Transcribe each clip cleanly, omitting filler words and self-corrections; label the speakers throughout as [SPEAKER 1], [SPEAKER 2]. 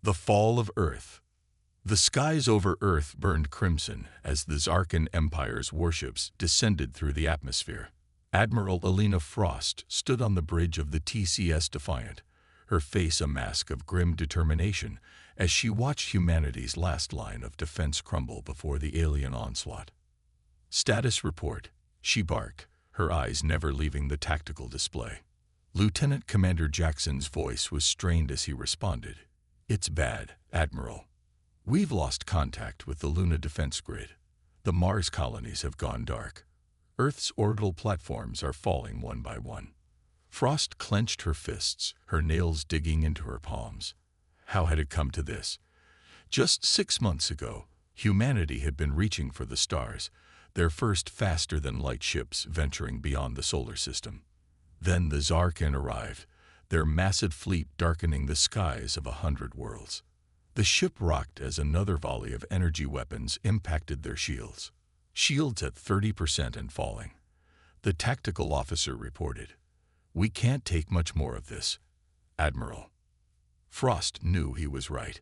[SPEAKER 1] The fall of Earth. The skies over Earth burned crimson as the Galactic Empire's warships descended through the atmosphere. Admiral Elena Frost stood on the bridge of the TCS Defiant, her face a mask of grim determination as she watched humanity's last line of defense crumble before the alien onslaught. "Status report," she barked, her eyes never leaving the tactical display. Lieutenant Commander Jackson's voice was strained as he responded. "It's bad, Admiral. We've lost contact with the Luna defense grid. The Mars colonies have gone dark. Earth's orbital platforms are falling one by one." Frost clenched her fists, her nails digging into her palms. How had it come to this? Just 6 months ago, humanity had been reaching for the stars, their first faster-than-light ships venturing beyond the solar system. Then the Zarkin arrived, their massive fleet darkening the skies of 100 worlds. The ship rocked as another volley of energy weapons impacted their shields. Shields at 30% and falling. The tactical officer reported, "We can't take much more of this, Admiral." Frost knew he was right.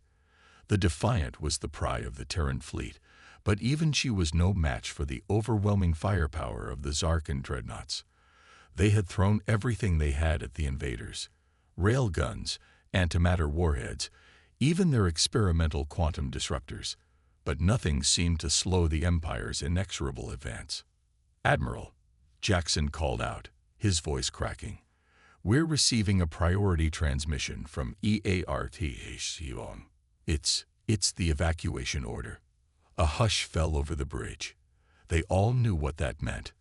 [SPEAKER 1] The Defiant was the pride of the Terran fleet, but even she was no match for the overwhelming firepower of the Zarkin dreadnoughts. They had thrown everything they had at the invaders. Railguns, antimatter warheads, even their experimental quantum disruptors, but nothing seemed to slow the Empire's inexorable advance. "Admiral," Jackson called out, his voice cracking, "we're receiving a priority transmission from EARTH. It's the evacuation order." A hush fell over the bridge. They all knew what that meant.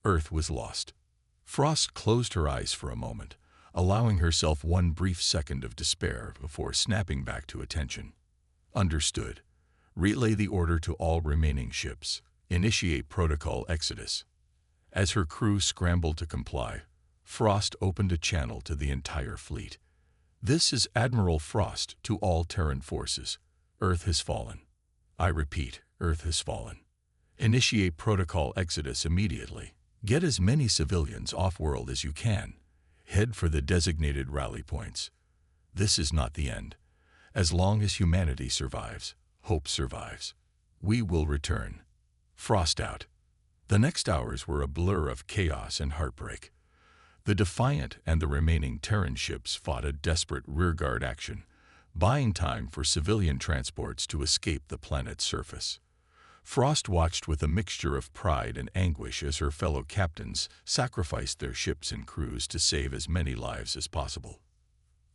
[SPEAKER 1] Earth was lost. Frost closed her eyes for a moment, allowing herself one brief second of despair before snapping back to attention. "Understood. Relay the order to all remaining ships. Initiate protocol exodus." As her crew scrambled to comply, Frost opened a channel to the entire fleet. "This is Admiral Frost to all Terran forces. Earth has fallen. I repeat, Earth has fallen. Initiate protocol exodus immediately. Get as many civilians off-world as you can. Head for the designated rally points. This is not the end. As long as humanity survives, hope survives. We will return." Frost out. The next hours were a blur of chaos and heartbreak. The Defiant and the remaining Terran ships fought a desperate rearguard action, buying time for civilian transports to escape the planet's surface. Frost watched with a mixture of pride and anguish as her fellow captains sacrificed their ships and crews to save as many lives as possible.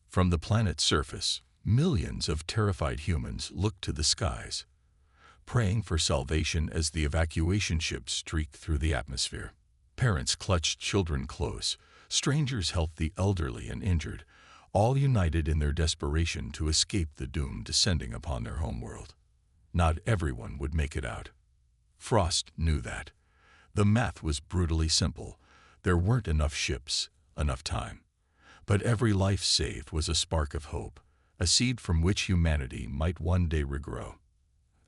[SPEAKER 1] From the planet's surface, millions of terrified humans looked to the skies, praying for salvation as the evacuation ships streaked through the atmosphere. Parents clutched children close, strangers helped the elderly and injured, all united in their desperation to escape the doom descending upon their homeworld. Not everyone would make it out. Frost knew that. The math was brutally simple. There weren't enough ships, enough time. But every life saved was a spark of hope, a seed from which humanity might one day regrow.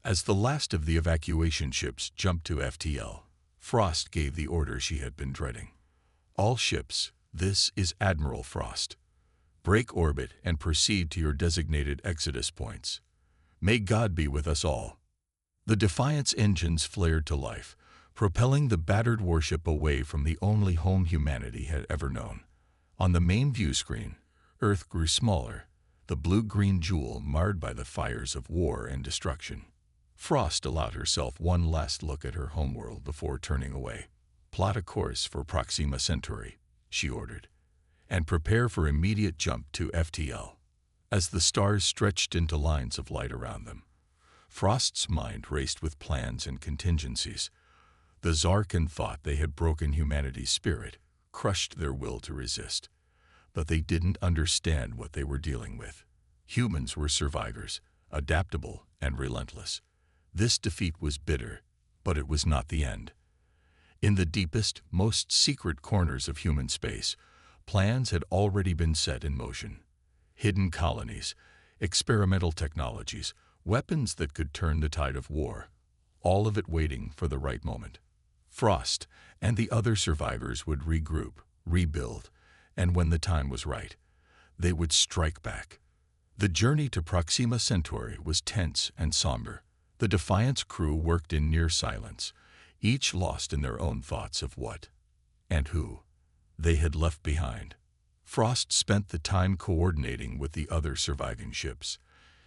[SPEAKER 1] As the last of the evacuation ships jumped to FTL, Frost gave the order she had been dreading. "All ships, this is Admiral Frost. Break orbit and proceed to your designated exodus points. May God be with us all." The Defiant's engines flared to life, propelling the battered warship away from the only home humanity had ever known. On the main view screen, Earth grew smaller, the blue-green jewel marred by the fires of war and destruction. Frost allowed herself one last look at her homeworld before turning away. "Plot a course for Proxima Centauri," she ordered, "and prepare for immediate jump to FTL." As the stars stretched into lines of light around them, Frost's mind raced with plans and contingencies. The Zarkin thought they had broken humanity's spirit, crushed their will to resist. But they didn't understand what they were dealing with. Humans were survivors, adaptable and relentless. This defeat was bitter, but it was not the end. In the deepest, most secret corners of human space, plans had already been set in motion. Hidden colonies, experimental technologies, weapons that could turn the tide of war, all of it waiting for the right moment. Frost and the other survivors would regroup, rebuild, and when the time was right, they would strike back. The journey to Proxima Centauri was tense and somber. The Defiant's crew worked in near silence, each lost in their own thoughts of what and who they had left behind. Frost spent the time coordinating with the other surviving ships,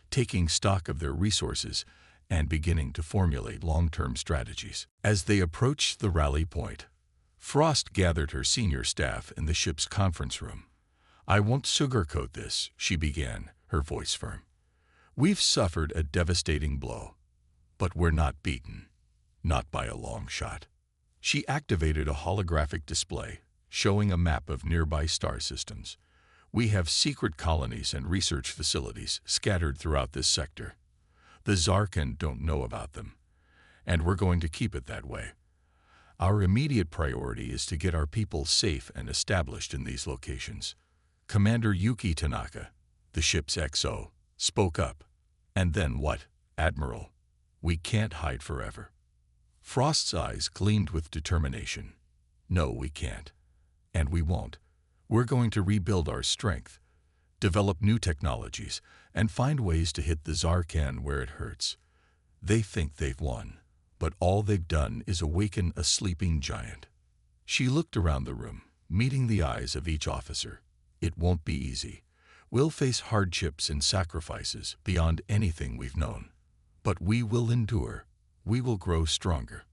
[SPEAKER 1] taking stock of their resources and beginning to formulate long-term strategies. As they approached the rally point, Frost gathered her senior staff in the ship's conference room. "I won't sugarcoat this," she began, her voice firm. "We've suffered a devastating blow, but we're not beaten. Not by a long shot." She activated a holographic display, showing a map of nearby star systems. "We have secret colonies and research facilities scattered throughout this sector. The Zarkan don't know about them, and we're going to keep it that way. Our immediate priority is to get our people safe and established in these locations." Commander Yuki Tanaka, the ship's XO, spoke up. "And then what, Admiral? We can't hide forever." Frost's eyes gleamed with determination. "No, we can't. And we won't. We're going to rebuild our strength, develop new technologies, and find ways to hit the Zarkan where it hurts. They think they've won, but all they've done is awaken a sleeping giant." She looked around the room, meeting the eyes of each officer. "It won't be easy. We'll face hardships and sacrifices beyond anything we've known. But we will endure. We will grow stronger.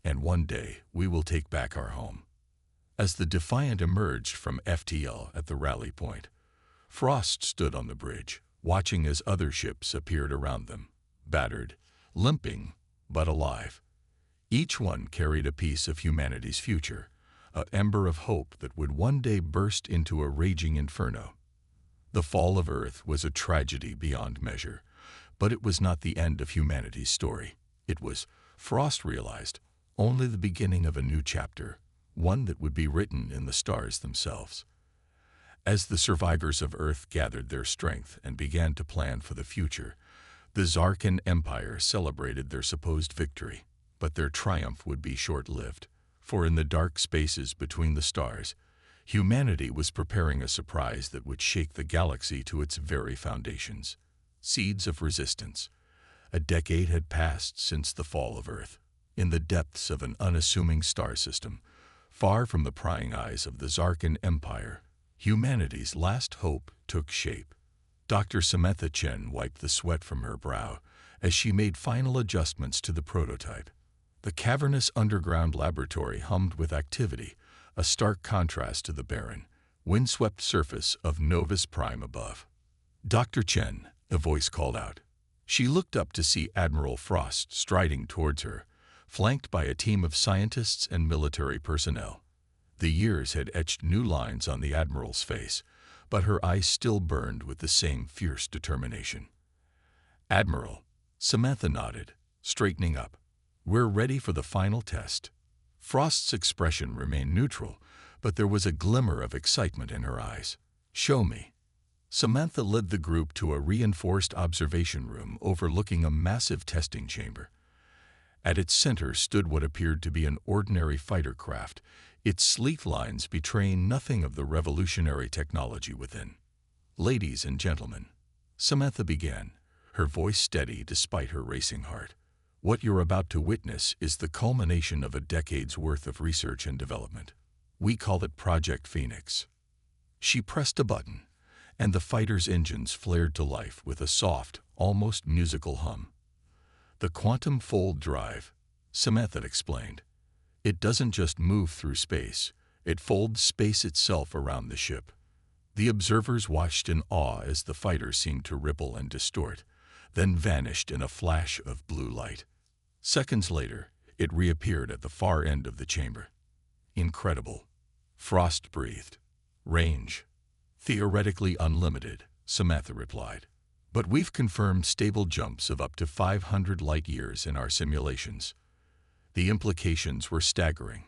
[SPEAKER 1] And one day we will take back our home." As the Defiant emerged from FTL at the rally point, Frost stood on the bridge, watching as other ships appeared around them, battered, limping, but alive. Each one carried a piece of humanity's future, an ember of hope that would one day burst into a raging inferno. The fall of Earth was a tragedy beyond measure, but it was not the end of humanity's story. It was, Frost realized, only the beginning of a new chapter, one that would be written in the stars themselves. As the survivors of Earth gathered their strength and began to plan for the future, the Zarkan Empire celebrated their supposed victory, but their triumph would be short-lived, for in the dark spaces between the stars, humanity was preparing a surprise that would shake the galaxy to its very foundations. Seeds of resistance. A decade had passed since the fall of Earth. In the depths of an unassuming star system, far from the prying eyes of the Zarkan Empire, humanity's last hope took shape. Dr. Samantha Chen wiped the sweat from her brow as she made final adjustments to the prototype. The cavernous underground laboratory hummed with activity, a stark contrast to the barren, windswept surface of Novus Prime above. "Dr. Chen," a voice called out. She looked up to see Admiral Frost striding towards her, flanked by a team of scientists and military personnel. The years had etched new lines on the Admiral's face, but her eyes still burned with the same fierce determination. "Admiral," Samantha nodded, straightening up. "We're ready for the final test." Frost's expression remained neutral, but there was a glimmer of excitement in her eyes. "Show me." Samantha led the group to a reinforced observation room overlooking a massive testing chamber. At its center stood what appeared to be an ordinary fighter craft, its sleek lines betraying nothing of the revolutionary technology within. "Ladies and gentlemen," Samantha began, her voice steady despite her racing heart, "what you're about to witness is the culmination of a decade's worth of research and development. We call it Project Phoenix." She pressed a button, and the fighter's engines flared to life with a soft, almost musical hum. "The quantum fold drive," Samantha explained. "It doesn't just move through space, it folds space itself around the ship." The observers watched in awe as the fighter seemed to ripple and distort, then vanished in a flash of blue light. Seconds later, it reappeared at the far end of the chamber. "Incredible," Frost breathed. "Range. Theoretically unlimited," Samantha replied. "But we've confirmed stable jumps of up to 500 light-years in our simulations." The implications were staggering.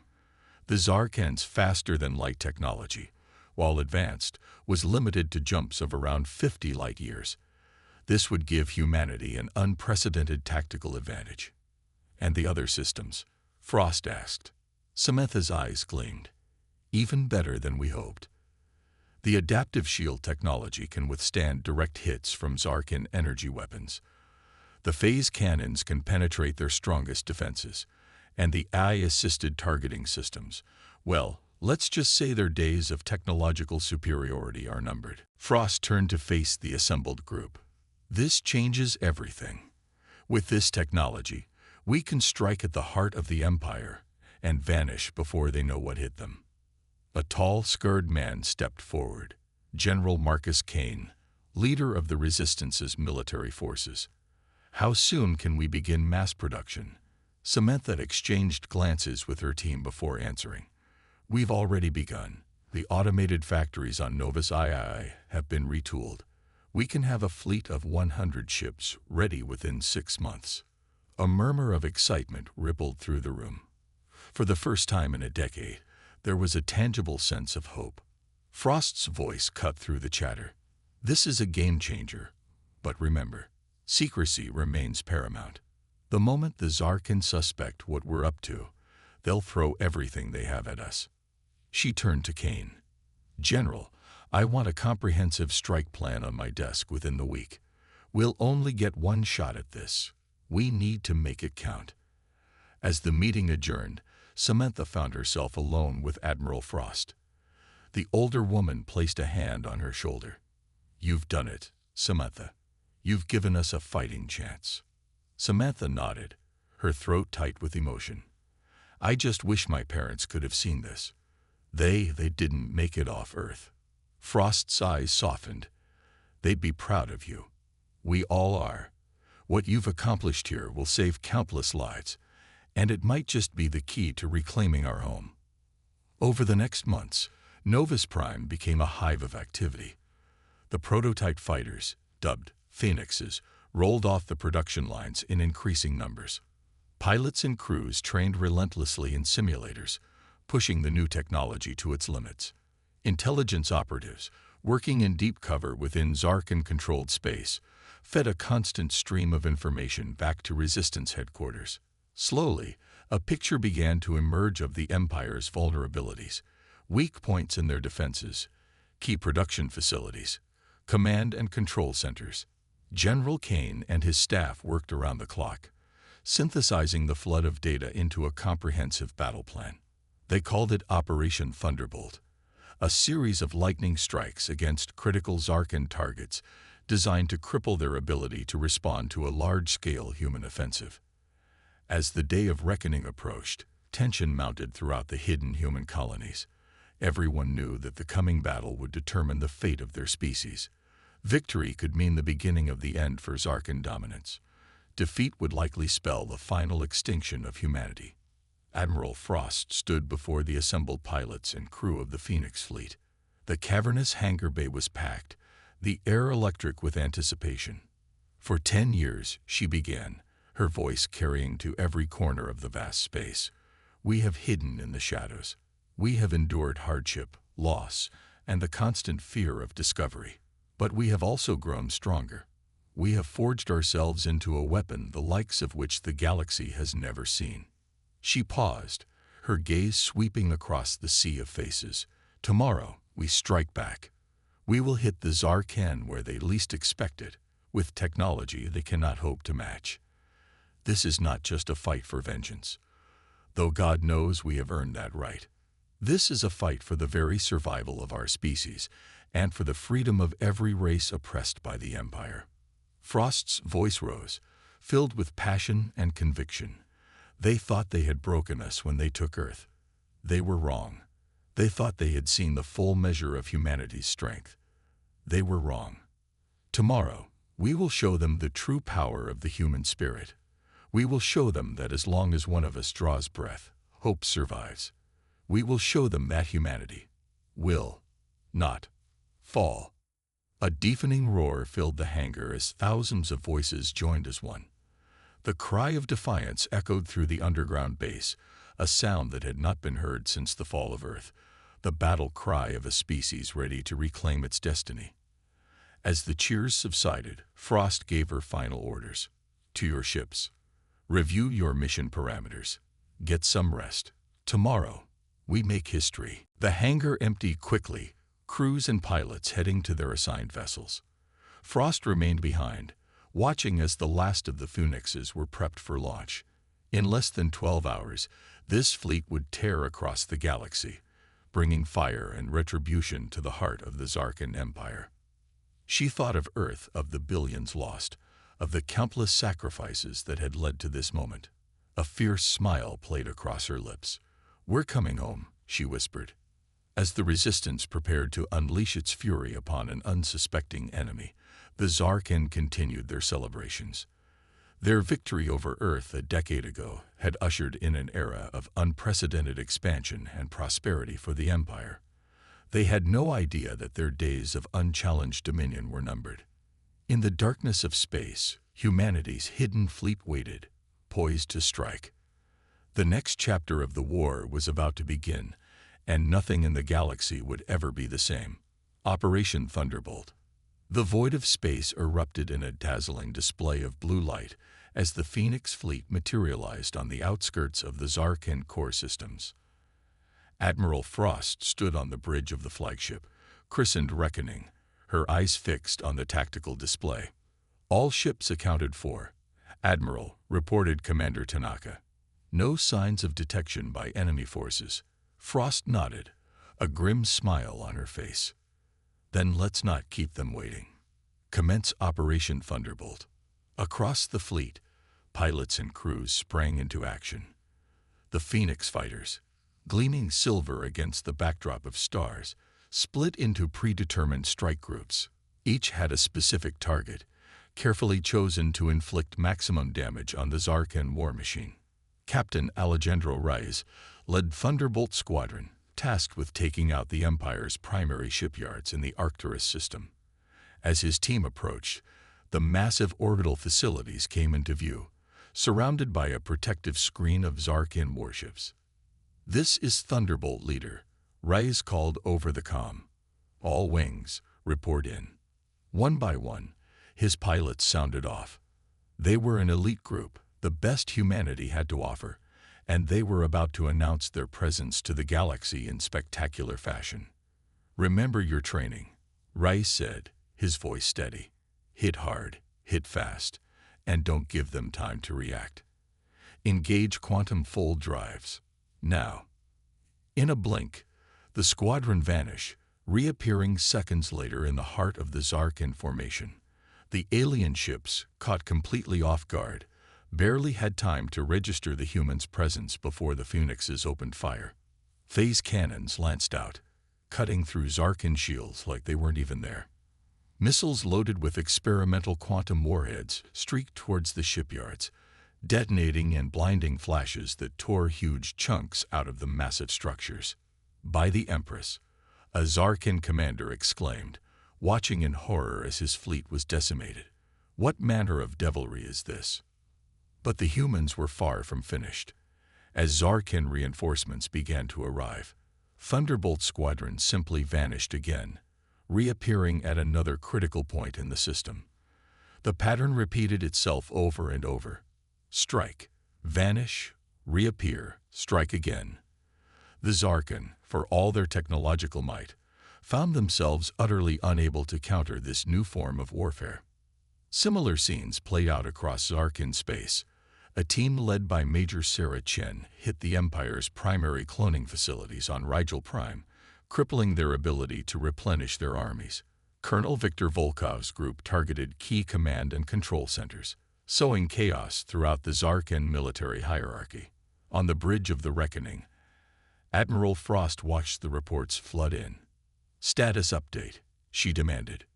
[SPEAKER 1] The Zarkan's faster-than-light technology, while advanced, was limited to jumps of around 50 light-years. This would give humanity an unprecedented tactical advantage. "And the other systems?" Frost asked. Samantha's eyes gleamed. "Even better than we hoped. The adaptive shield technology can withstand direct hits from Zarkin energy weapons. The phase cannons can penetrate their strongest defenses, and the AI-assisted targeting systems, well, let's just say their days of technological superiority are numbered. Frost turned to face the assembled group. This changes everything. With this technology, we can strike at the heart of the Empire and vanish before they know what hit them. A tall, scarred man stepped forward. General Marcus Kane, leader of the Resistance's military forces. How soon can we begin mass production? Samantha exchanged glances with her team before answering. We've already begun. The automated factories on Novus II have been retooled. We can have a fleet of 100 ships ready within 6 months. A murmur of excitement rippled through the room. For the first time in a decade, there was a tangible sense of hope. Frost's voice cut through the chatter. This is a game changer. But remember, secrecy remains paramount. The moment the Zarkin suspect what we're up to, they'll throw everything they have at us. She turned to Kane. General, I want a comprehensive strike plan on my desk within the week. We'll only get one shot at this. We need to make it count. As the meeting adjourned, Samantha found herself alone with Admiral Frost. The older woman placed a hand on her shoulder. You've done it, Samantha. You've given us a fighting chance. Samantha nodded, her throat tight with emotion. I just wish my parents could have seen this. They didn't make it off Earth. Frost's eyes softened. They'd be proud of you. We all are. What you've accomplished here will save countless lives, and it might just be the key to reclaiming our home. Over the next months, Novus Prime became a hive of activity. The prototype fighters, dubbed Phoenixes, rolled off the production lines in increasing numbers. Pilots and crews trained relentlessly in simulators, pushing the new technology to its limits. Intelligence operatives, working in deep cover within Zarkin-controlled space, fed a constant stream of information back to Resistance headquarters. Slowly, a picture began to emerge of the Empire's vulnerabilities, weak points in their defenses, key production facilities, command and control centers. General Kane and his staff worked around the clock, synthesizing the flood of data into a comprehensive battle plan. They called it Operation Thunderbolt, a series of lightning strikes against critical Zarkin targets designed to cripple their ability to respond to a large-scale human offensive. As the day of reckoning approached, tension mounted throughout the hidden human colonies. Everyone knew that the coming battle would determine the fate of their species. Victory could mean the beginning of the end for Zarkin dominance. Defeat would likely spell the final extinction of humanity. Admiral Frost stood before the assembled pilots and crew of the Phoenix fleet. The cavernous hangar bay was packed, the air electric with anticipation. For 10 years, she began, her voice carrying to every corner of the vast space. We have hidden in the shadows. We have endured hardship, loss, and the constant fear of discovery. But we have also grown stronger. We have forged ourselves into a weapon the likes of which the galaxy has never seen. She paused, her gaze sweeping across the sea of faces. Tomorrow, we strike back. We will hit the Zarkin where they least expect it, with technology they cannot hope to match. This is not just a fight for vengeance, though God knows we have earned that right. This is a fight for the very survival of our species and for the freedom of every race oppressed by the Empire. Frost's voice rose, filled with passion and conviction. They thought they had broken us when they took Earth. They were wrong. They thought they had seen the full measure of humanity's strength. They were wrong. Tomorrow, we will show them the true power of the human spirit. We will show them that as long as one of us draws breath, hope survives. We will show them that humanity will not fall. A deafening roar filled the hangar as thousands of voices joined as one. The cry of defiance echoed through the underground base, a sound that had not been heard since the fall of Earth, the battle cry of a species ready to reclaim its destiny. As the cheers subsided, Frost gave her final orders. To your ships. Review your mission parameters. Get some rest. Tomorrow, we make history. The hangar emptied quickly, crews and pilots heading to their assigned vessels. Frost remained behind, watching as the last of the Phoenixes were prepped for launch. In less than 12 hours, this fleet would tear across the galaxy, bringing fire and retribution to the heart of the Zarkan Empire. She thought of Earth, of the billions lost, of the countless sacrifices that had led to this moment. A fierce smile played across her lips. "We're coming home," she whispered. As the Resistance prepared to unleash its fury upon an unsuspecting enemy, the Zarkan continued their celebrations. Their victory over Earth a decade ago had ushered in an era of unprecedented expansion and prosperity for the Empire. They had no idea that their days of unchallenged dominion were numbered. In the darkness of space, humanity's hidden fleet waited, poised to strike. The next chapter of the war was about to begin, and nothing in the galaxy would ever be the same. Operation Thunderbolt. The void of space erupted in a dazzling display of blue light as the Phoenix fleet materialized on the outskirts of the Zarkan core systems. Admiral Frost stood on the bridge of the flagship, christened Reckoning, her eyes fixed on the tactical display. "All ships accounted for, Admiral," reported Commander Tanaka. "No signs of detection by enemy forces." Frost nodded, a grim smile on her face. "Then let's not keep them waiting. Commence Operation Thunderbolt." Across the fleet, pilots and crews sprang into action. The Phoenix fighters, gleaming silver against the backdrop of stars, split into predetermined strike groups. Each had a specific target, carefully chosen to inflict maximum damage on the Zarkan war machine. Captain Alejandro Reyes led Thunderbolt Squadron, tasked with taking out the Empire's primary shipyards in the Arcturus system. As his team approached, the massive orbital facilities came into view, surrounded by a protective screen of Zarkan warships. "This is Thunderbolt Leader," Reyes called over the comm. "All wings, report in." One by one, his pilots sounded off. They were an elite group, the best humanity had to offer, and they were about to announce their presence to the galaxy in spectacular fashion. "Remember your training," Reyes said, his voice steady. "Hit hard, hit fast, and don't give them time to react. Engage quantum fold drives. Now." In a blink, the squadron vanished, reappearing seconds later in the heart of the Zarkan formation. The alien ships, caught completely off guard, barely had time to register the humans' presence before the Phoenixes opened fire. Phase cannons lanced out, cutting through Zarkan shields like they weren't even there. Missiles loaded with experimental quantum warheads streaked towards the shipyards, detonating in blinding flashes that tore huge chunks out of the massive structures. "By the Empress," a Zarkan commander exclaimed, watching in horror as his fleet was decimated. "What manner of devilry is this?" But the humans were far from finished. As Zarkan reinforcements began to arrive, Thunderbolt Squadron simply vanished again, reappearing at another critical point in the system. The pattern repeated itself over and over. Strike, vanish, reappear, strike again. The Zarkan, for all their technological might, found themselves utterly unable to counter this new form of warfare. Similar scenes played out across Zarkan space. A team led by Major Sarah Chen hit the Empire's primary cloning facilities on Rigel Prime, crippling their ability to replenish their armies. Colonel Viktor Volkov's group targeted key command and control centers, sowing chaos throughout the Zarkan military hierarchy. On the bridge of the Reckoning, Admiral Frost watched the reports flood in. "Status update," she demanded.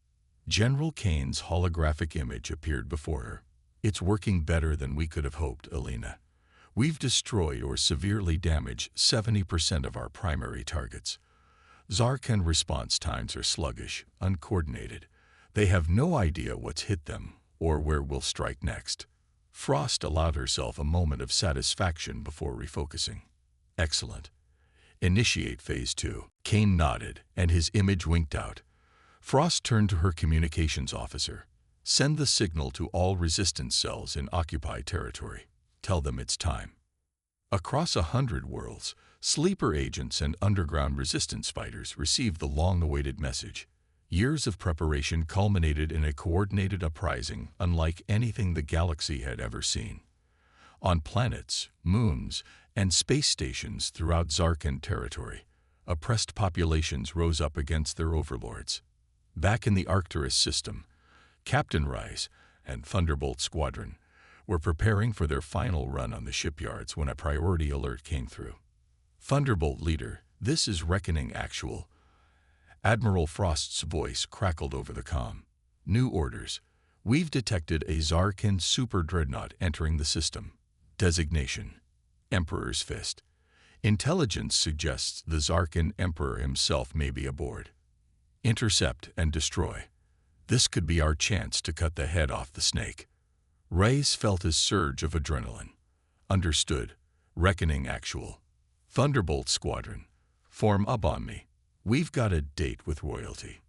[SPEAKER 1] General Kane's holographic image appeared before her. "It's working better than we could have hoped, Alina. We've destroyed or severely damaged 70% of our primary targets. Zarkan response times are sluggish, uncoordinated. They have no idea what's hit them or where we'll strike next." Frost allowed herself a moment of satisfaction before refocusing. "Excellent. Initiate Phase 2. Kane nodded, and his image winked out. Frost turned to her communications officer. "Send the signal to all resistance cells in occupied territory. Tell them it's time." Across 100 worlds, Sleeper agents and underground resistance fighters received the long-awaited message. Years of preparation culminated in a coordinated uprising unlike anything the galaxy had ever seen. On planets, moons, and space stations throughout Zarkan territory, oppressed populations rose up against their overlords. Back in the Arcturus system, Captain Rise and Thunderbolt Squadron were preparing for their final run on the shipyards when a priority alert came through. Thunderbolt Leader, this is Reckoning Actual. Admiral Frost's voice crackled over the comm. New orders. We've detected a Zarkan super dreadnought entering the system. Designation: Emperor's Fist. Intelligence suggests the Zarkan Emperor himself may be aboard. Intercept and destroy. This could be our chance to cut the head off the snake. Reyes felt a surge of adrenaline. Understood. Reckoning Actual. Thunderbolt Squadron, form up on me. We've got a date with royalty.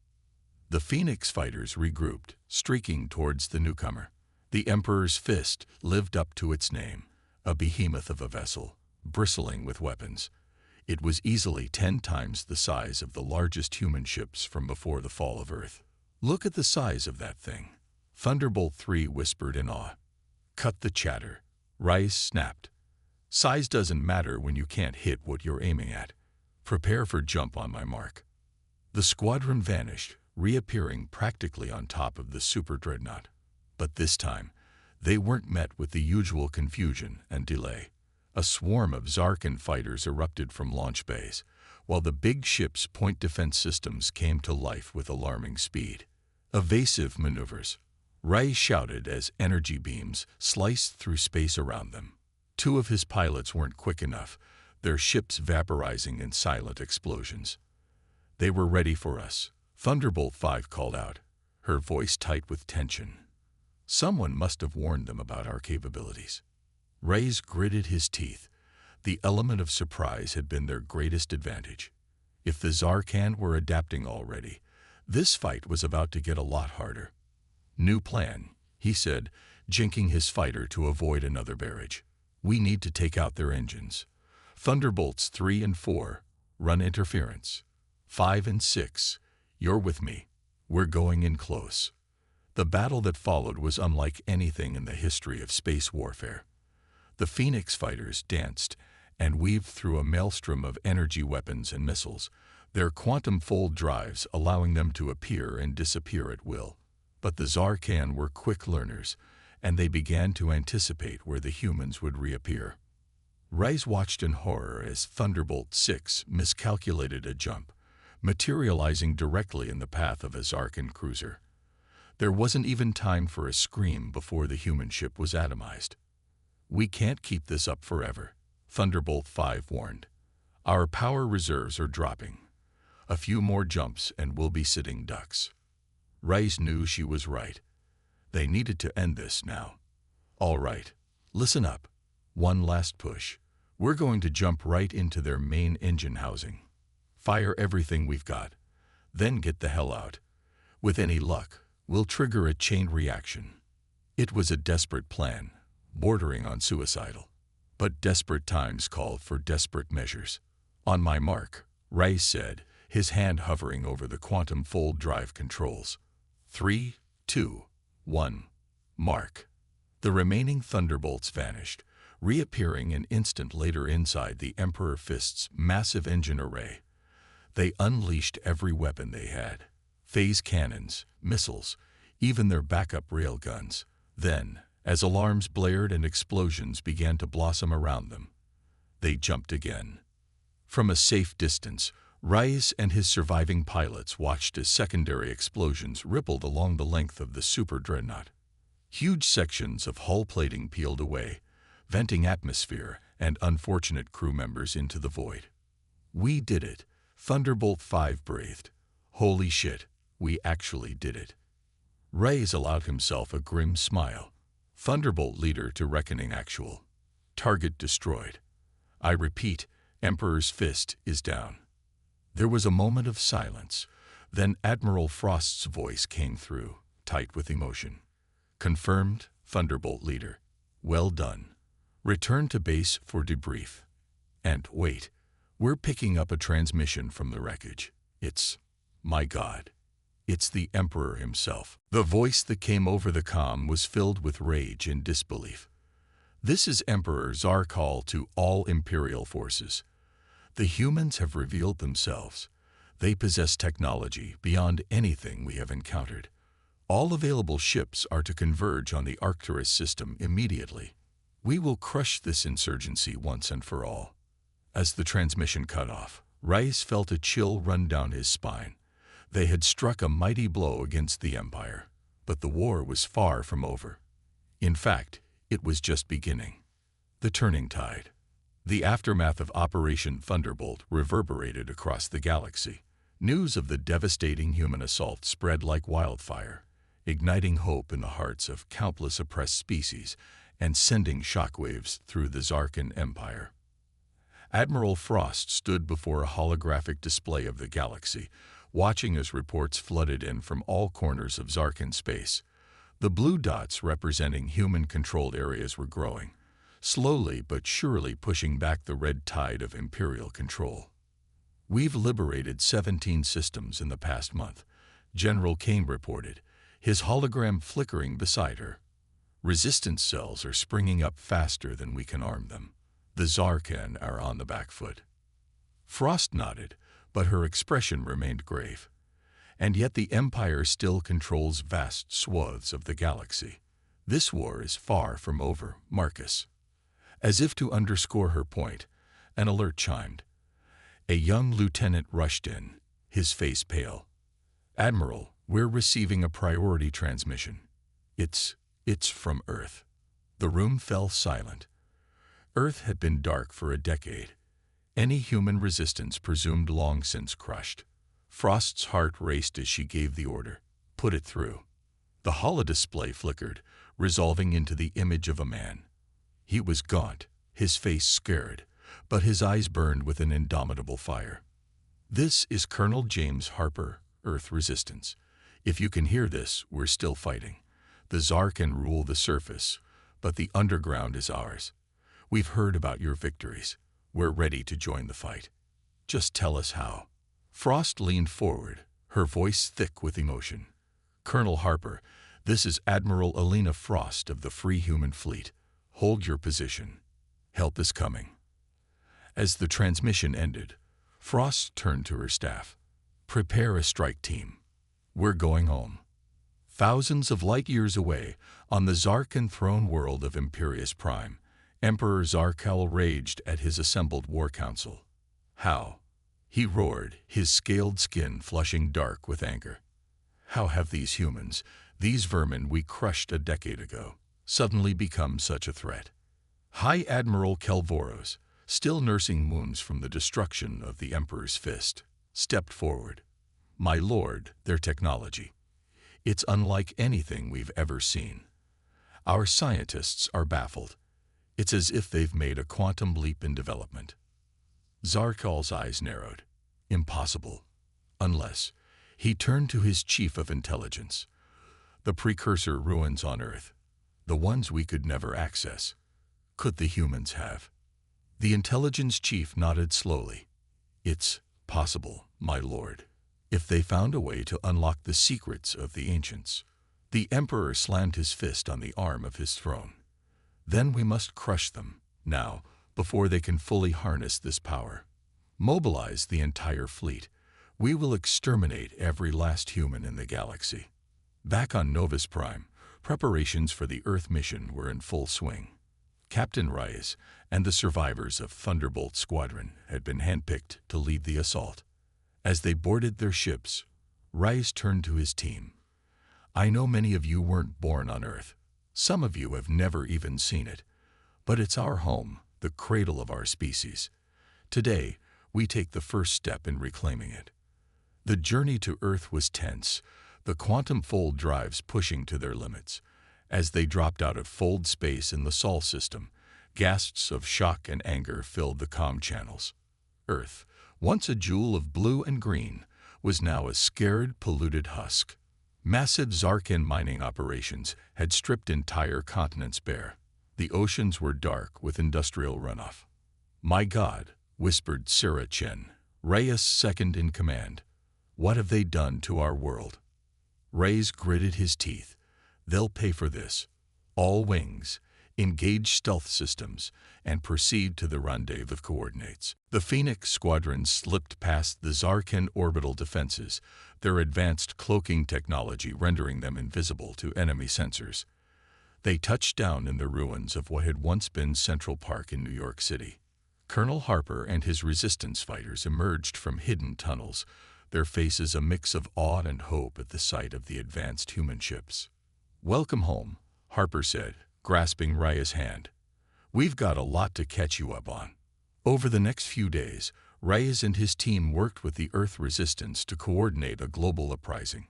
[SPEAKER 1] The Phoenix fighters regrouped, streaking towards the newcomer. The Emperor's Fist lived up to its name, a behemoth of a vessel, bristling with weapons. It was easily 10 times the size of the largest human ships from before the fall of Earth. Look at the size of that thing. Thunderbolt 3 whispered in awe. Cut the chatter. Rice snapped. Size doesn't matter when you can't hit what you're aiming at. Prepare for jump on my mark. The squadron vanished, reappearing practically on top of the super dreadnought. But this time, they weren't met with the usual confusion and delay. A swarm of Zarkan fighters erupted from launch bays, while the big ship's point defense systems came to life with alarming speed. Evasive maneuvers. Ray shouted as energy beams sliced through space around them. 2 of his pilots weren't quick enough, their ships vaporizing in silent explosions. They were ready for us, Thunderbolt 5 called out, her voice tight with tension. Someone must have warned them about our capabilities. Reyes gritted his teeth. The element of surprise had been their greatest advantage. If the Zarkan were adapting already, this fight was about to get a lot harder. New plan, he said, jinking his fighter to avoid another barrage. We need to take out their engines. Thunderbolts 3 and 4, run interference. 5 and 6, you're with me. We're going in close. The battle that followed was unlike anything in the history of space warfare. The Phoenix fighters danced and weaved through a maelstrom of energy weapons and missiles, their quantum fold drives allowing them to appear and disappear at will. But the Zarkan were quick learners, and they began to anticipate where the humans would reappear. Reyes watched in horror as Thunderbolt 6 miscalculated a jump, materializing directly in the path of a Zarkan cruiser. There wasn't even time for a scream before the human ship was atomized. We can't keep this up forever, Thunderbolt 5 warned. Our power reserves are dropping. A few more jumps and we'll be sitting ducks. Reyes knew she was right. They needed to end this now. All right, listen up. One last push. We're going to jump right into their main engine housing. Fire everything we've got. Then get the hell out. With any luck, we'll trigger a chain reaction. It was a desperate plan, bordering on suicidal. But desperate times called for desperate measures. On my mark, Reyes said, his hand hovering over the quantum fold drive controls. 3, 2, 1, mark. The remaining Thunderbolts vanished, reappearing an instant later inside the Emperor Fist's massive engine array. They unleashed every weapon they had. Phase cannons, missiles, even their backup railguns. Then, as alarms blared and explosions began to blossom around them, they jumped again. From a safe distance, Reyes and his surviving pilots watched as secondary explosions rippled along the length of the super dreadnought. Huge sections of hull plating peeled away, venting atmosphere and unfortunate crew members into the void. We did it, Thunderbolt 5 breathed. Holy shit, we actually did it. Reyes allowed himself a grim smile. Thunderbolt Leader to Reckoning Actual. Target destroyed. I repeat, Emperor's Fist is down. There was a moment of silence. Then Admiral Frost's voice came through, tight with emotion. Confirmed, Thunderbolt Leader. Well done. Return to base for debrief. And wait, We're picking up a transmission from the wreckage. My God, it's the Emperor himself. The voice that came over the comm was filled with rage and disbelief. This is Emperor Zarkal to all Imperial forces. The humans have revealed themselves. They possess technology beyond anything we have encountered. All available ships are to converge on the Arcturus system immediately. We will crush this insurgency once and for all. As the transmission cut off, Rice felt a chill run down his spine. They had struck a mighty blow against the Empire, but the war was far from over. In fact, it was just beginning. The turning tide. The aftermath of Operation Thunderbolt reverberated across the galaxy. News of the devastating human assault spread like wildfire, igniting hope in the hearts of countless oppressed species and sending shockwaves through the Zarkan Empire. Admiral Frost stood before a holographic display of the galaxy, watching as reports flooded in from all corners of Zarkan space. The blue dots representing human-controlled areas were growing, slowly but surely pushing back the red tide of Imperial control. We've liberated 17 systems in the past month, General Kane reported, his hologram flickering beside her. Resistance cells are springing up faster than we can arm them. The Zarkan are on the back foot. Frost nodded, but her expression remained grave. And yet the Empire still controls vast swaths of the galaxy. This war is far from over, Marcus. As if to underscore her point, an alert chimed. A young lieutenant rushed in, his face pale. Admiral, we're receiving a priority transmission. It's from Earth. The room fell silent. Earth had been dark for a decade. Any human resistance presumed long since crushed. Frost's heart raced as she gave the order. Put it through. The holodisplay flickered, resolving into the image of a man. He was gaunt, his face scared, but his eyes burned with an indomitable fire. This is Colonel James Harper, Earth Resistance. If you can hear this, we're still fighting. The Zarkan rule the surface, but the underground is ours. We've heard about your victories. We're ready to join the fight. Just tell us how. Frost leaned forward, her voice thick with emotion. Colonel Harper, this is Admiral Alina Frost of the Free Human Fleet. Hold your position. Help is coming. As the transmission ended, Frost turned to her staff. Prepare a strike team. We're going home. Thousands of light years away, on the Zarkan throne world of Imperius Prime, Emperor Zarkal raged at his assembled war council. How? He roared, his scaled skin flushing dark with anger. How have these humans, these vermin we crushed a decade ago, suddenly become such a threat? High Admiral Kelvoros, still nursing wounds from the destruction of the Emperor's fist, stepped forward. My lord, their technology. It's unlike anything we've ever seen. Our scientists are baffled. It's as if they've made a quantum leap in development. Zarkal's eyes narrowed. Impossible. Unless. He turned to his chief of intelligence. The precursor ruins on Earth. The ones we could never access. Could the humans have? The intelligence chief nodded slowly. It's possible, my lord. If they found a way to unlock the secrets of the ancients. The Emperor slammed his fist on the arm of his throne. Then we must crush them, now, before they can fully harness this power. Mobilize the entire fleet. We will exterminate every last human in the galaxy. Back on Novus Prime, preparations for the Earth mission were in full swing. Captain Rice and the survivors of Thunderbolt Squadron had been handpicked to lead the assault. As they boarded their ships, Rice turned to his team. I know many of you weren't born on Earth. Some of you have never even seen it. But it's our home, the cradle of our species. Today, we take the first step in reclaiming it. The journey to Earth was tense, the quantum fold drives pushing to their limits. As they dropped out of fold space in the Sol system, gasps of shock and anger filled the comm channels. Earth, once a jewel of blue and green, was now a scared, polluted husk. Massive Zarkan mining operations had stripped entire continents bare. The oceans were dark with industrial runoff. My God, whispered Sarah Chen, Reyes' second in command. "What have they done to our world?" Reyes gritted his teeth. "They'll pay for this. All wings, engage stealth systems, and proceed to the rendezvous coordinates." The Phoenix squadron slipped past the Zarkan orbital defenses, their advanced cloaking technology rendering them invisible to enemy sensors. They touched down in the ruins of what had once been Central Park in New York City. Colonel Harper and his resistance fighters emerged from hidden tunnels, their faces a mix of awe and hope at the sight of the advanced human ships. "Welcome home," Harper said, grasping Raya's hand. "We've got a lot to catch you up on." Over the next few days, Reyes and his team worked with the Earth Resistance to coordinate a global uprising.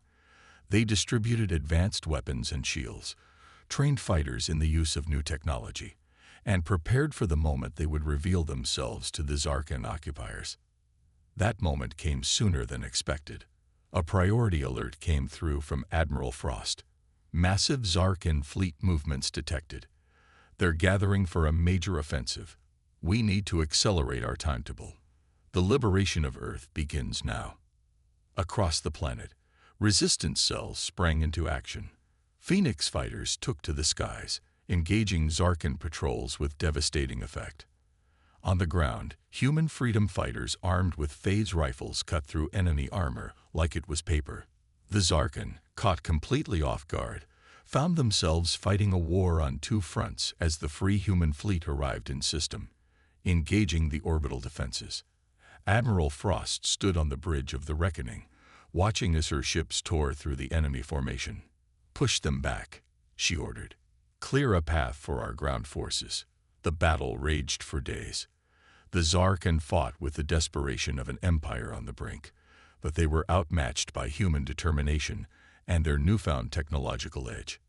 [SPEAKER 1] They distributed advanced weapons and shields, trained fighters in the use of new technology, and prepared for the moment they would reveal themselves to the Zarkan occupiers. That moment came sooner than expected. A priority alert came through from Admiral Frost. "Massive Zarkan fleet movements detected. They're gathering for a major offensive. We need to accelerate our timetable. The liberation of Earth begins now." Across the planet, resistance cells sprang into action. Phoenix fighters took to the skies, engaging Zarkan patrols with devastating effect. On the ground, human freedom fighters armed with phase rifles cut through enemy armor like it was paper. The Zarkan, caught completely off guard, found themselves fighting a war on two fronts as the free human fleet arrived in system, engaging the orbital defenses. Admiral Frost stood on the bridge of the Reckoning, watching as her ships tore through the enemy formation. "Push them back," she ordered. "Clear a path for our ground forces." The battle raged for days. The Zarkan fought with the desperation of an empire on the brink, but they were outmatched by human determination and their newfound technological edge.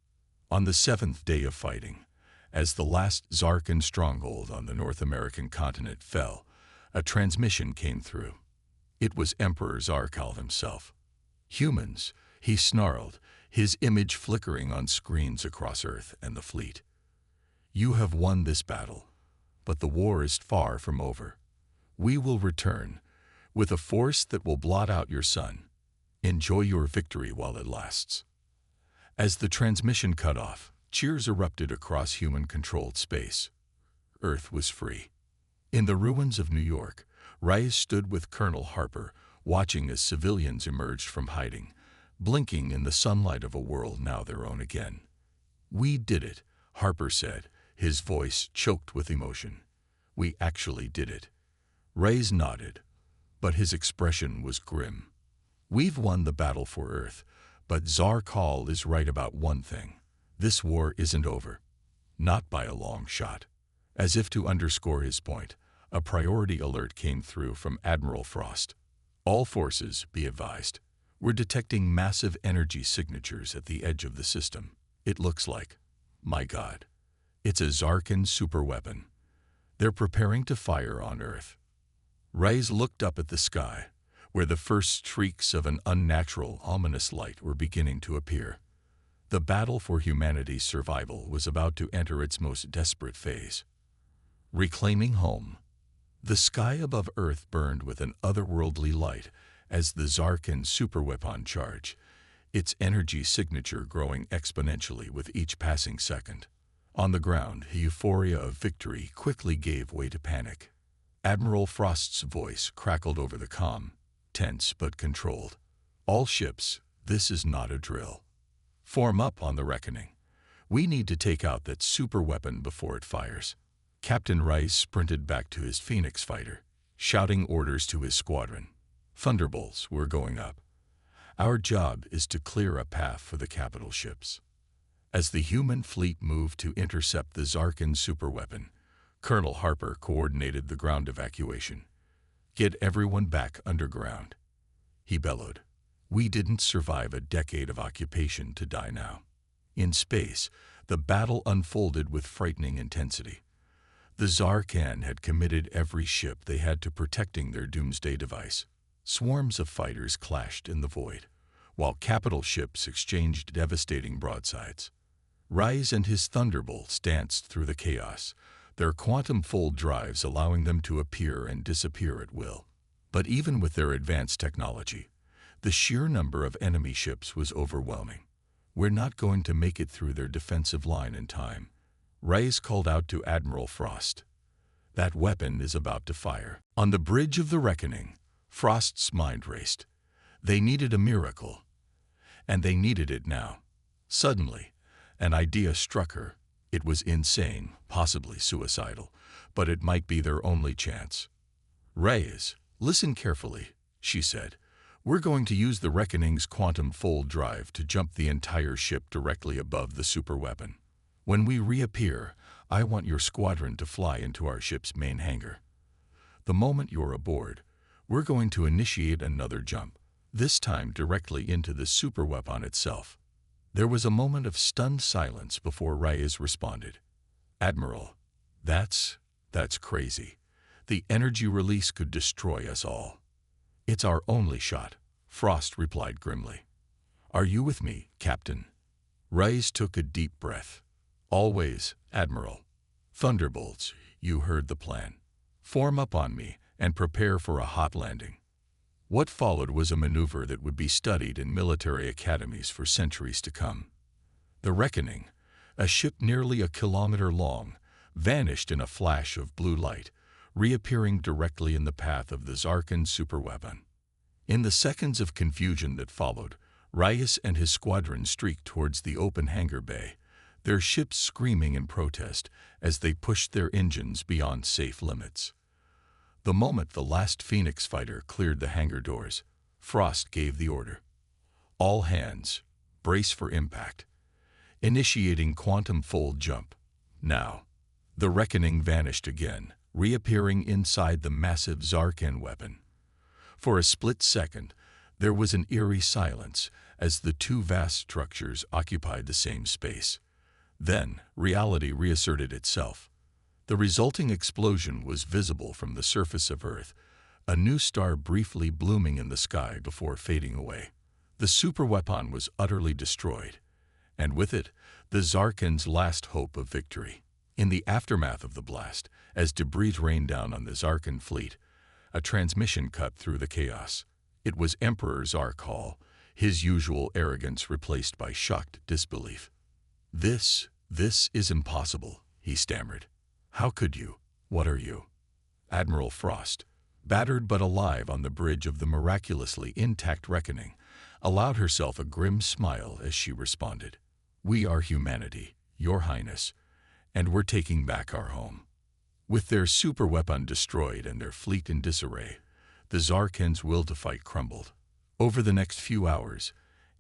[SPEAKER 1] On the 7th day of fighting, as the last Zarkan stronghold on the North American continent fell, a transmission came through. It was Emperor Zarkal himself. "Humans," he snarled, his image flickering on screens across Earth and the fleet. "You have won this battle, but the war is far from over. We will return, with a force that will blot out your sun. Enjoy your victory while it lasts." As the transmission cut off, cheers erupted across human-controlled space. Earth was free. In the ruins of New York, Reyes stood with Colonel Harper, watching as civilians emerged from hiding, blinking in the sunlight of a world now their own again. "We did it," Harper said, his voice choked with emotion. "We actually did it." Reyes nodded, but his expression was grim. "We've won the battle for Earth, but Zarkal is right about one thing. This war isn't over. Not by a long shot." As if to underscore his point, a priority alert came through from Admiral Frost. "All forces, be advised. We're detecting massive energy signatures at the edge of the system. It looks like, my God, it's a Zarkan superweapon. They're preparing to fire on Earth." Reyes looked up at the sky, where the first streaks of an unnatural, ominous light were beginning to appear. The battle for humanity's survival was about to enter its most desperate phase. Reclaiming home. The sky above Earth burned with an otherworldly light as the Zarkan superweapon charged, its energy signature growing exponentially with each passing second. On the ground, the euphoria of victory quickly gave way to panic. Admiral Frost's voice crackled over the comm, tense but controlled. "All ships, this is not a drill. Form up on the Reckoning. We need to take out that superweapon before it fires." Captain Rice sprinted back to his Phoenix fighter, shouting orders to his squadron. "Thunderbolts, we're going up. Our job is to clear a path for the capital ships." As the human fleet moved to intercept the Zarkan superweapon, Colonel Harper coordinated the ground evacuation. "Get everyone back underground," he bellowed. "We didn't survive a decade of occupation to die now." In space, the battle unfolded with frightening intensity. The Zarkan had committed every ship they had to protecting their doomsday device. Swarms of fighters clashed in the void, while capital ships exchanged devastating broadsides. Rise and his thunderbolts danced through the chaos, their quantum fold drives allowing them to appear and disappear at will. But even with their advanced technology, the sheer number of enemy ships was overwhelming. "We're not going to make it through their defensive line in time," Reyes called out to Admiral Frost. "That weapon is about to fire." On the bridge of the reckoning, Frost's mind raced. They needed a miracle, and they needed it now. Suddenly, an idea struck her. It was insane, possibly suicidal, but it might be their only chance. "Reyes, listen carefully," she said. "We're going to use the Reckoning's quantum fold drive to jump the entire ship directly above the superweapon. When we reappear, I want your squadron to fly into our ship's main hangar. The moment you're aboard, we're going to initiate another jump, this time directly into the superweapon itself." There was a moment of stunned silence before Reyes responded. "Admiral, that's crazy. The energy release could destroy us all." "It's our only shot," Frost replied grimly. "Are you with me, Captain?" Reyes took a deep breath. "Always, Admiral. Thunderbolts, you heard the plan. Form up on me and prepare for a hot landing." What followed was a maneuver that would be studied in military academies for centuries to come. The Reckoning, a ship nearly a kilometer long, vanished in a flash of blue light, reappearing directly in the path of the Zarkan superweapon. In the seconds of confusion that followed, Reyes and his squadron streaked towards the open hangar bay, their ships screaming in protest as they pushed their engines beyond safe limits. The moment the last Phoenix fighter cleared the hangar doors, Frost gave the order. "All hands, brace for impact. Initiating quantum fold jump. Now." The Reckoning vanished again, reappearing inside the massive Zarkan weapon. For a split second, there was an eerie silence as the two vast structures occupied the same space. Then, reality reasserted itself. The resulting explosion was visible from the surface of Earth, a new star briefly blooming in the sky before fading away. The superweapon was utterly destroyed, and with it, the Zarkan's last hope of victory. In the aftermath of the blast, as debris rained down on the Zarkan fleet, a transmission cut through the chaos. It was Emperor Zark Hall, his usual arrogance replaced by shocked disbelief. This is impossible," he stammered. "How could you? What are you?" Admiral Frost, battered but alive on the bridge of the miraculously intact Reckoning, allowed herself a grim smile as she responded. "We are humanity, Your Highness, and we're taking back our home." With their superweapon destroyed and their fleet in disarray, the Zarkan's will to fight crumbled. Over the next few hours,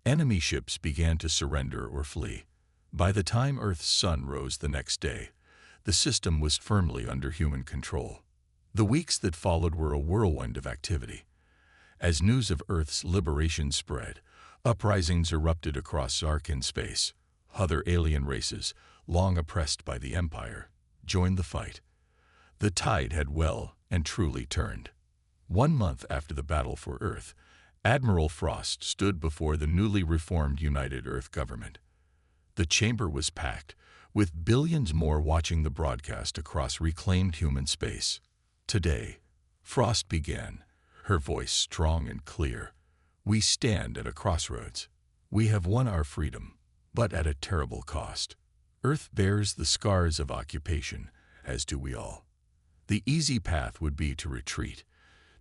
[SPEAKER 1] enemy ships began to surrender or flee. By the time Earth's sun rose the next day, the system was firmly under human control. The weeks that followed were a whirlwind of activity. As news of Earth's liberation spread, uprisings erupted across Zarkan space. Other alien races, long oppressed by the Empire, joined the fight. The tide had well and truly turned. 1 month after the battle for Earth, Admiral Frost stood before the newly reformed United Earth government. The chamber was packed, with billions more watching the broadcast across reclaimed human space. "Today," Frost began, her voice strong and clear, "we stand at a crossroads. We have won our freedom, but at a terrible cost. Earth bears the scars of occupation, as do we all. The easy path would be to retreat,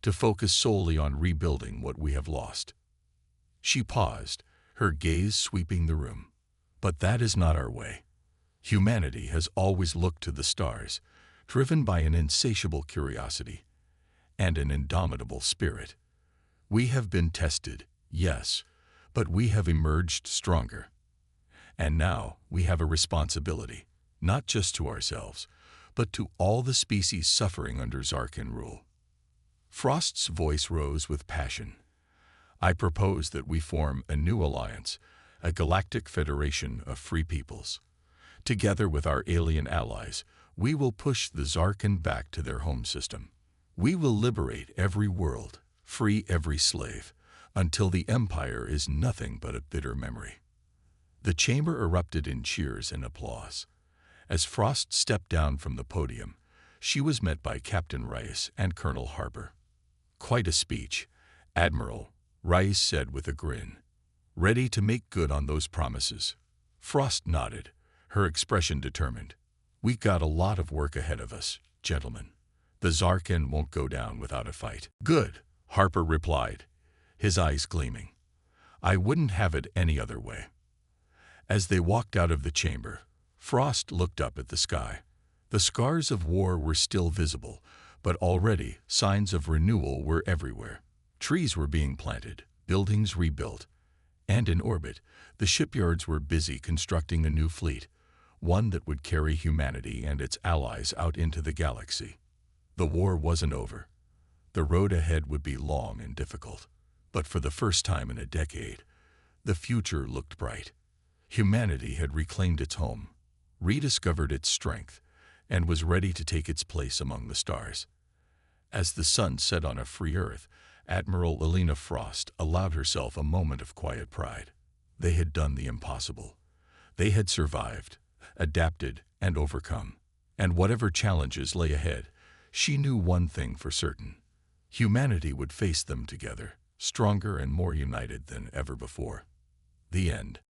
[SPEAKER 1] to focus solely on rebuilding what we have lost." She paused, her gaze sweeping the room. "But that is not our way. Humanity has always looked to the stars, driven by an insatiable curiosity and an indomitable spirit. We have been tested, yes, but we have emerged stronger. And now we have a responsibility, not just to ourselves, but to all the species suffering under Zarkan rule." Frost's voice rose with passion. "I propose that we form a new alliance, a galactic federation of free peoples. Together with our alien allies, we will push the Zarkan back to their home system. We will liberate every world, free every slave, until the Empire is nothing but a bitter memory." The chamber erupted in cheers and applause. As Frost stepped down from the podium, she was met by Captain Rice and Colonel Harper. "Quite a speech, Admiral," Rice said with a grin. "Ready to make good on those promises?" Frost nodded, her expression determined. "We got a lot of work ahead of us, gentlemen. The Zarkin won't go down without a fight." "Good," Harper replied, his eyes gleaming. "I wouldn't have it any other way." As they walked out of the chamber, Frost looked up at the sky. The scars of war were still visible, but already signs of renewal were everywhere. Trees were being planted, buildings rebuilt, and in orbit, the shipyards were busy constructing a new fleet, one that would carry humanity and its allies out into the galaxy. The war wasn't over. The road ahead would be long and difficult, but for the first time in a decade, the future looked bright. Humanity had reclaimed its home, rediscovered its strength, and was ready to take its place among the stars. As the sun set on a free Earth, Admiral Elena Frost allowed herself a moment of quiet pride. They had done the impossible. They had survived, adapted, and overcome. And whatever challenges lay ahead, she knew one thing for certain. Humanity would face them together, stronger and more united than ever before. The end.